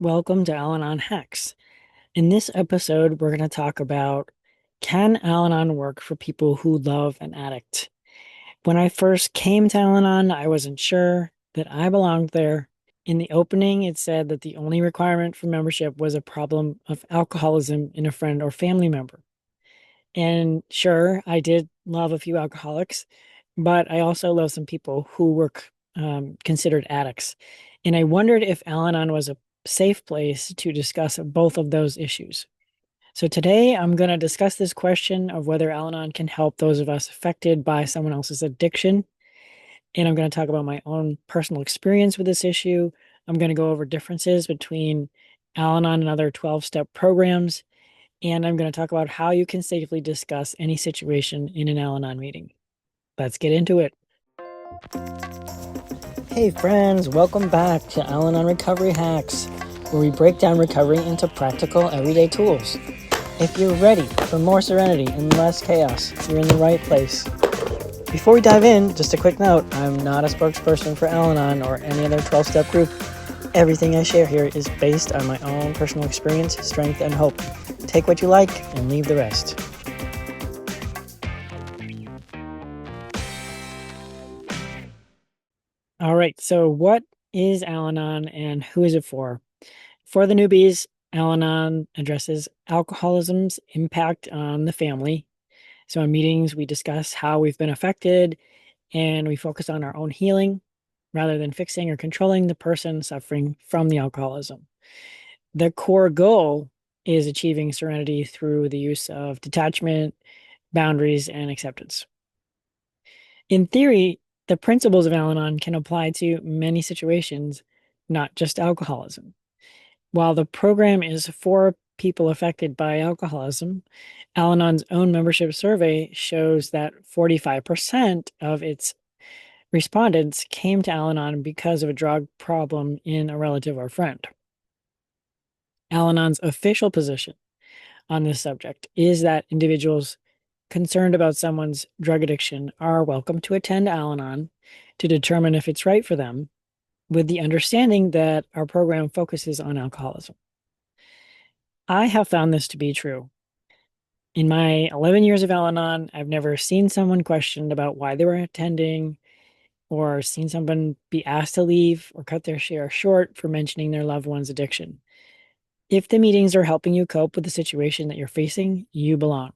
Welcome to Al-Anon Hacks. In this episode, we're going to talk about, can Al-Anon work for people who love an addict? When I first came to Al-Anon, I wasn't sure that I belonged there. In the opening, it said that the only requirement for membership was a problem of alcoholism in a friend or family member. And sure, I did love a few alcoholics, but I also love some people who were considered addicts. And I wondered if Al-Anon was a safe place to discuss both of those issues. So today I'm going to discuss this question of whether Al-Anon can help those of us affected by someone else's addiction. And I'm going to talk about my own personal experience with this issue. I'm going to go over differences between Al-Anon and other 12-step programs. And I'm going to talk about how you can safely discuss any situation in an Al-Anon meeting. Let's get into it. Hey friends, welcome back to Al-Anon Recovery Hacks, where we break down recovery into practical everyday tools. If you're ready for more serenity and less chaos, you're in the right place. Before we dive in, just a quick note, I'm not a spokesperson for Al-Anon or any other 12-step group. Everything I share here is based on my own personal experience, strength, and hope. Take what you like and leave the rest. All right, so what is Al-Anon and who is it for? For the newbies, Al-Anon addresses alcoholism's impact on the family. So in meetings, we discuss how we've been affected and we focus on our own healing rather than fixing or controlling the person suffering from the alcoholism. The core goal is achieving serenity through the use of detachment, boundaries, and acceptance. In theory, the principles of Al-Anon can apply to many situations, not just alcoholism. While the program is for people affected by alcoholism, Al-Anon's own membership survey shows that 45% of its respondents came to Al-Anon because of a drug problem in a relative or friend. Al-Anon's official position on this subject is that individuals concerned about someone's drug addiction are welcome to attend Al-Anon to determine if it's right for them, with the understanding that our program focuses on alcoholism. I have found this to be true. In my 11 years of Al-Anon, I've never seen someone questioned about why they were attending or seen someone be asked to leave or cut their share short for mentioning their loved one's addiction. If the meetings are helping you cope with the situation that you're facing, you belong.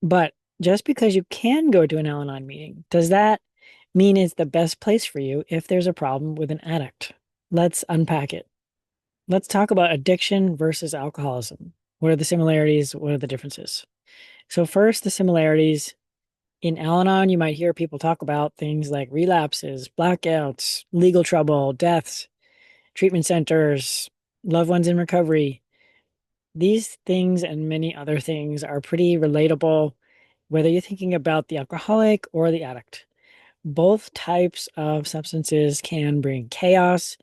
But just because you can go to an Al-Anon meeting, does that mean it's the best place for you if there's a problem with an addict? Let's unpack it. Let's talk about addiction versus alcoholism. What are the similarities? What are the differences? So first, the similarities. In Al-Anon, you might hear people talk about things like relapses, blackouts, legal trouble, deaths, treatment centers, loved ones in recovery. These things and many other things are pretty relatable, whether you're thinking about the alcoholic or the addict. Both types of substances can bring chaos,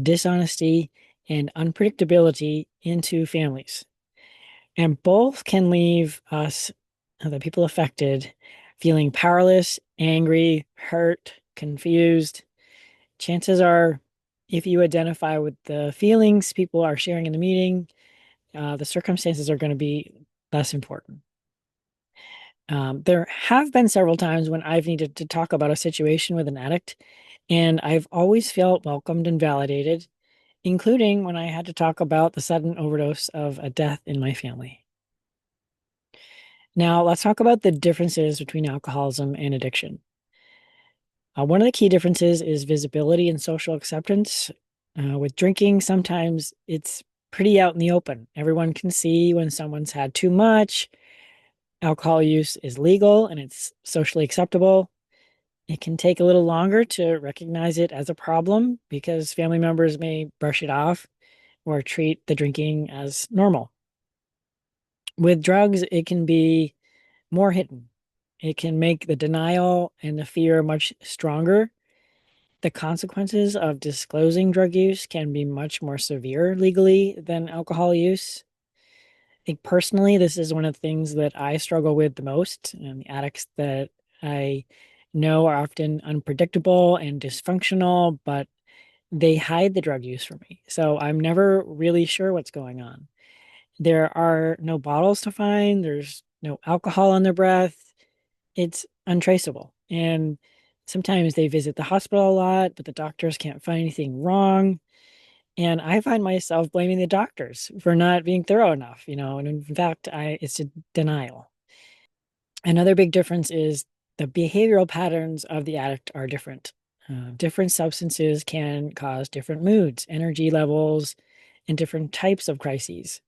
dishonesty, and unpredictability into families. And both can leave us, the people affected, feeling powerless, angry, hurt, confused. Chances are, if you identify with the feelings people are sharing in the meeting, the circumstances are going to be less important. There have been several times when I've needed to talk about a situation with an addict, and I've always felt welcomed and validated, including when I had to talk about the sudden overdose of a death in my family. Now, let's talk about the differences between alcoholism and addiction. One of the key differences is visibility and social acceptance. With drinking, sometimes it's pretty out in the open. Everyone can see when someone's had too much. Alcohol use is legal and it's socially acceptable. It can take a little longer to recognize it as a problem because family members may brush it off or treat the drinking as normal. With drugs, it can be more hidden. It can make the denial and the fear much stronger. The consequences of disclosing drug use can be much more severe legally than alcohol use. I think personally, this is one of the things that I struggle with the most. And the addicts that I know are often unpredictable and dysfunctional, but they hide the drug use from me. So I'm never really sure what's going on. There are no bottles to find, there's no alcohol on their breath. It's untraceable. And sometimes they visit the hospital a lot, but the doctors can't find anything wrong. And I find myself blaming the doctors for not being thorough enough, and in fact, it's a denial. Another big difference is the behavioral patterns of the addict are different. Different substances can cause different moods, energy levels, and different types of crises.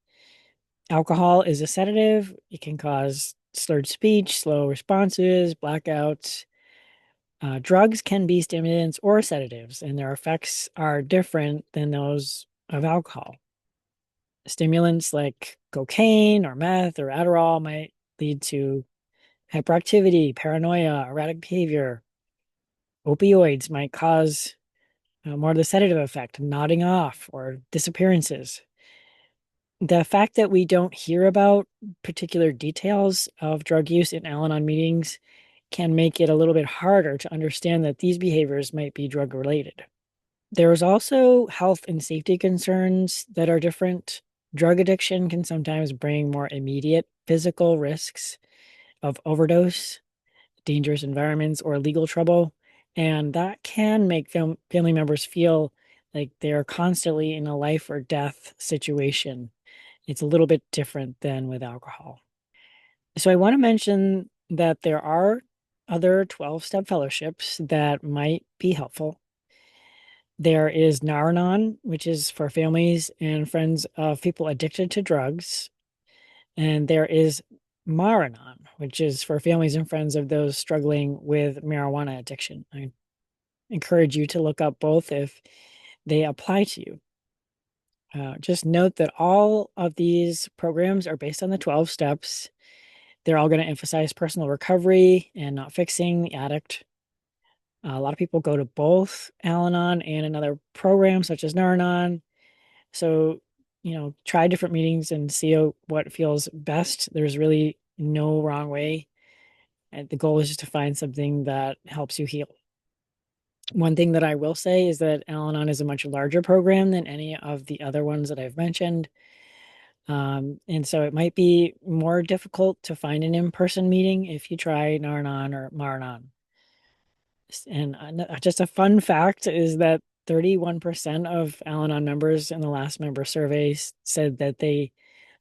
Alcohol is a sedative. It can cause slurred speech, slow responses, blackouts. Drugs can be stimulants or sedatives, and their effects are different than those of alcohol. Stimulants like cocaine or meth or Adderall might lead to hyperactivity, paranoia, erratic behavior. Opioids might cause more of the sedative effect, nodding off or disappearances. The fact that we don't hear about particular details of drug use in Al Anon meetings can make it a little bit harder to understand that these behaviors might be drug related. There's also health and safety concerns that are different. Drug addiction can sometimes bring more immediate physical risks of overdose, dangerous environments, or legal trouble. And that can make family members feel like they're constantly in a life or death situation. It's a little bit different than with alcohol. So I want to mention that there are other 12-step fellowships that might be helpful. There is Al-Anon, which is for families and friends of people addicted to drugs. And there is Mar-Anon, which is for families and friends of those struggling with marijuana addiction. I encourage you to look up both if they apply to you. Just note that all of these programs are based on the 12 steps. They're all going to emphasize personal recovery and not fixing the addict. A lot of people go to both Al-Anon and another program such as Nar-Anon. So, try different meetings and see what feels best. There's really no wrong way. And the goal is just to find something that helps you heal. One thing that I will say is that Al-Anon is a much larger program than any of the other ones that I've mentioned. And so it might be more difficult to find an in-person meeting if you try Nar-Anon or Mar-Anon. And just a fun fact is that 31% of Al-Anon members in the last member survey said that they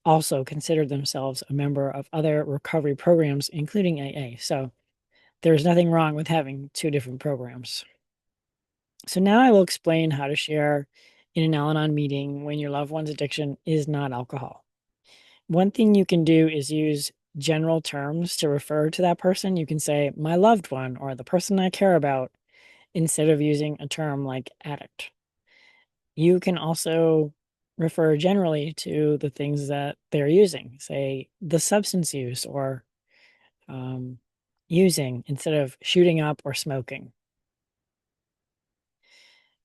also considered themselves a member of other recovery programs, including AA. So there's nothing wrong with having two different programs. So now I will explain how to share in an Al-Anon meeting when your loved one's addiction is not alcohol. One thing you can do is use general terms to refer to that person. You can say, my loved one, or the person I care about, instead of using a term like addict. You can also refer generally to the things that they're using, say the substance use or using instead of shooting up or smoking.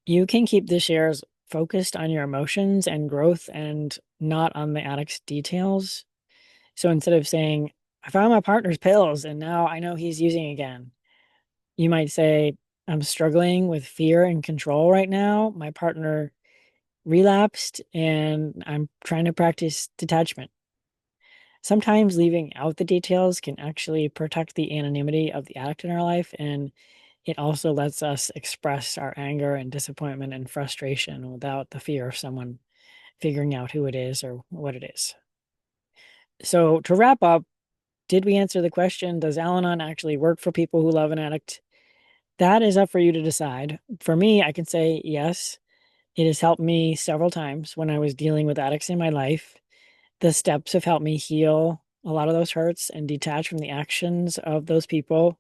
You can keep the shares focused on your emotions and growth and not on the addict's details. So instead of saying, I found my partner's pills and now I know he's using again, you might say, I'm struggling with fear and control right now. My partner relapsed and I'm trying to practice detachment. Sometimes leaving out the details can actually protect the anonymity of the addict in our life, and it also lets us express our anger and disappointment and frustration without the fear of someone figuring out who it is or what it is. So, to wrap up, did we answer the question, does Al Anon actually work for people who love an addict? That is up for you to decide. For me, I can say yes. It has helped me several times when I was dealing with addicts in my life. The steps have helped me heal a lot of those hurts and detach from the actions of those people.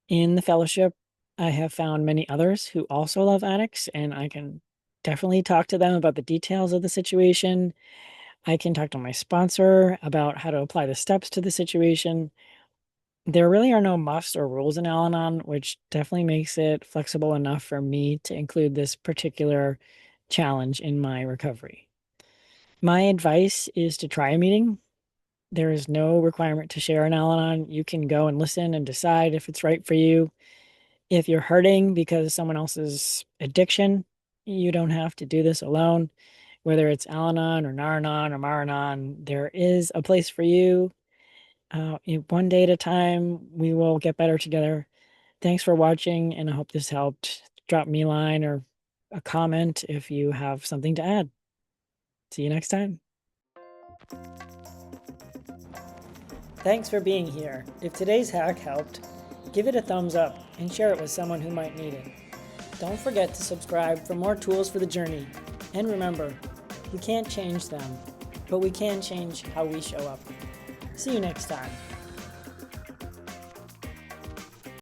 In the fellowship, I have found many others who also love addicts, and I can definitely talk to them about the details of the situation. I can talk to my sponsor about how to apply the steps to the situation. There really are no musts or rules in Al Anon, which definitely makes it flexible enough for me to include this particular challenge in my recovery. My advice is to try a meeting. There is no requirement to share an Al Anon. You can go and listen and decide if it's right for you. If you're hurting because of someone else's addiction, You don't have to do this alone. Whether it's Al-Anon or Nar-Anon or Mar-Anon, there is a place for you. One day at a time, we will get better together. Thanks for watching, and I hope this helped. Drop me a line or a comment if you have something to add. See you next time. Thanks for being here. If today's hack helped, give it a thumbs up and share it with someone who might need it. Don't forget to subscribe for more tools for the journey. And remember, we can't change them, but we can change how we show up. See you next time.